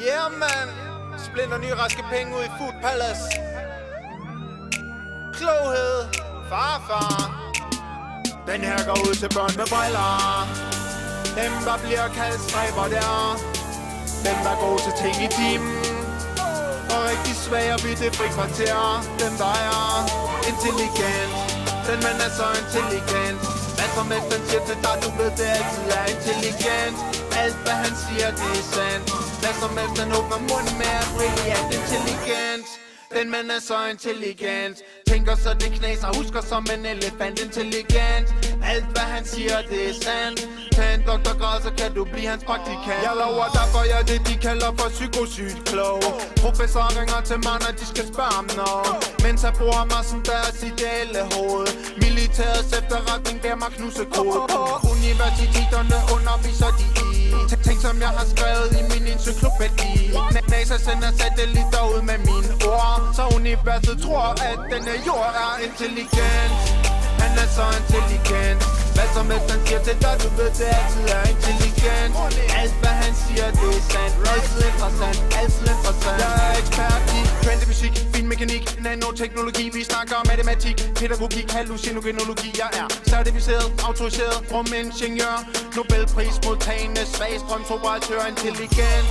Yeah, man. Splinter nye raske penge ud i Food Palace. Kloghed. Farfar. Den her går ud til børn med briller. Dem der bliver kaldt stræber der. Dem der går til ting i timen. Og rigtig svage ved det frikvarter. Dem der er intelligent. Den mand er så intelligent. Hvad som efter han siger til dig, du ved det altid er intelligent. Alt hvad han siger, det er sandt. Hvad som efter han åbner munden med er brilliant intelligent. Den mand er så intelligent. Tænker så det knaser, husker som en elefant intelligent. Alt hvad han siger, det er sandt. Tag en doktorgrad, så kan du blive hans praktikant. Jeg lover derfor jeg det de kalder for psykosygt klog. Professor ringer til mig, når de skal spørge om noget. Mens jeg bruger mig som deres ideelle hoved. Militærets efterretning beder mig knuse kode. På universiteterne underviser de i ting som jeg har skrevet i min encyklopædi. NASA sender satellitter ud med mine ord. Så universet tror at denne jord er intelligent. Han er så intelligent. Hvad som helst han siger til dig, du ved det altid er intelligent. Alt hvad han siger, det er sandt. Altid interessant, altid interessant. Jeg er ekspert i trendy musik, fin mekanik, nanoteknologi. Vi snakker matematik, pædagogik, hallucinogenologi. Jeg er certificeret, autoriseret rumingeniør. Nobelpris modtagende, svagstrømsoperatør, intelligent.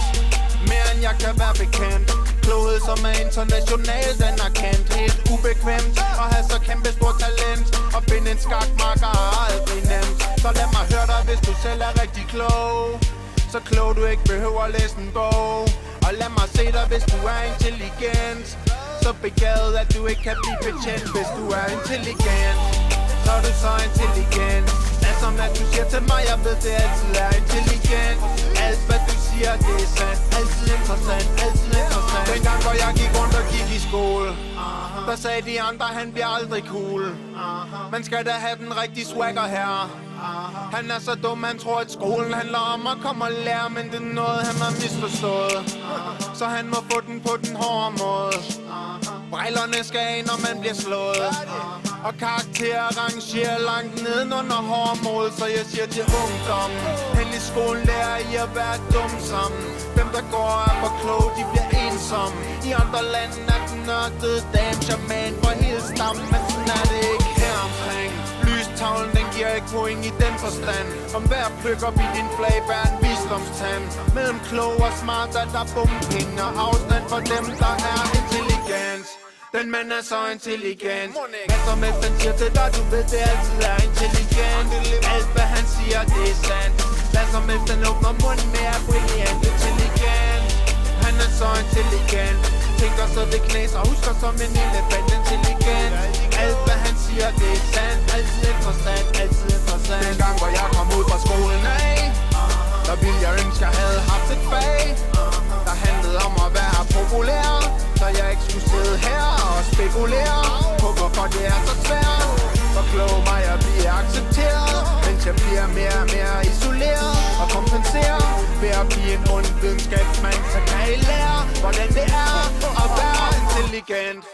Mere end jeg kan være bekendt. Kloghed som er internationalt anerkendt. Helt ubekvemt at have så kæmpe stort talent. Og finde en skakmarker er aldrig nemt. Så lad mig høre dig, hvis du selv er rigtig klog. Så klog du ikke behøver at læse en bog. Og lad mig se dig, hvis du er intelligent. Så begavet at du ikke kan blive betjent. Hvis du er intelligent, så er du så intelligent. Hvad som at du siger til mig, jeg ved det altid er intelligent. Alt hvad du siger, det er sandt. Altid interessant, altid interessant. Dengang hvor jeg gik rundt og gik i skole, der sagde de andre, han bliver aldrig cool. Man skal da have den rigtige swagger her. Han er så dum, han tror at skolen handler om at komme og lære. Men det er noget han har misforstået. Så han må få den på den hårde måde. Brillerne skal af, når man bliver slået. Og karakterer rangerer langt neden under hårdmål. Så jeg siger til ungdommen, hen i skolen lærer I at være dum sammen. Dem der går er for kloge, de bliver ensomme. I andre lande er den nørdede dame shaman for hele stammen. Men sådan er det ikke her omkring. Lystavlen den giver ikke point i den forstand. Om hver plukker vi din flag bærer en visdomstand. Mellem klog og smart er der bumping og afstand for dem der er intelligent. Den mand er så intelligent. Hvad som helst han siger til dig, du ved det altid er intelligent. Alt hvad han siger, det er sandt. Hvad som helst han åbner munden med er brilliant intelligent. Han er så intelligent. Tænker så det knaser, husker som en elefant intelligent. Alt hvad han siger, det er sandt. Altid interessant, altid interessant. Den gang hvor jeg kom ud fra skolen af, der ville jeg ønske jeg havde haft et fag, der handlede om at være populær. Så jeg ikke skulle sidde her og spekulere på hvorfor det er så svært. For klog mig at blive accepteret, mens jeg bliver mere og mere isoleret. Og kompensere ved at blive en ond videnskabsmand. Så kan I lære hvordan det er at være intelligent.